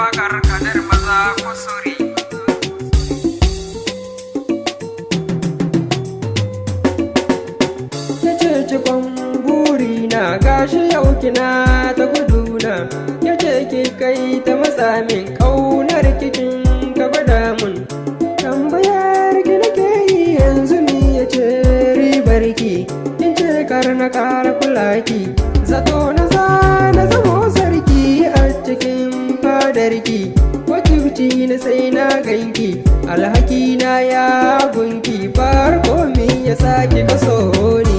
waƙar Kadar Maza Kusuri. Yace cikon burina gashi yau kina ta guduna, yace ki kai ta matsa min ƙaunar kikin ka gwada mun. Tambayar ki nake yi yanzu ni yace ribar ki, kin ce kar na ƙara kula ki, zato na zamo sarki a cikin fadarki. Wacce na sai na ganki, alhaki na ya gunki, farko me ya sake kaso ni.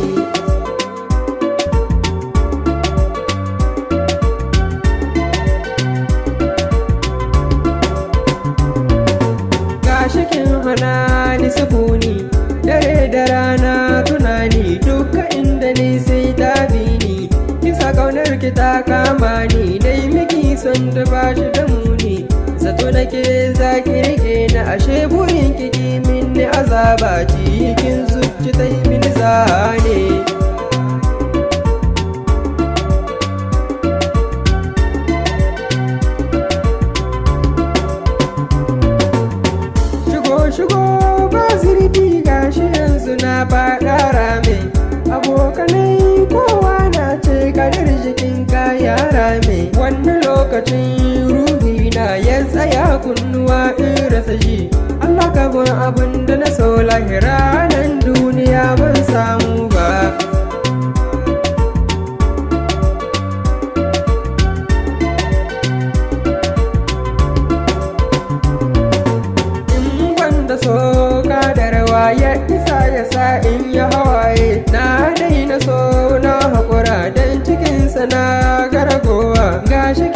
Gashikin hana ni sukuni, dare da rana tunani, duka inda ni sai ta bi ni. Kisa kaunar ki ta kama ni, dai miki son da bashi da muni. Zato nake zaki rike na, ashe burin kiki minni azaba, cikin zuci ta yi mini zane. Shigo ba zurfi gashi yanzu na faɗa rame, abokanai kowa na ce kadar jikin kaya rame. Wani lokacin ruhi na ya tsaya kunnuwa in rasa shi, Allah ka bar abin da na so lahira nan duniya ban samu ba. Da so kadarwa ya isa ya sa in ya hawaye, na daina so na haƙura don cikinsa na garagowa. Gashi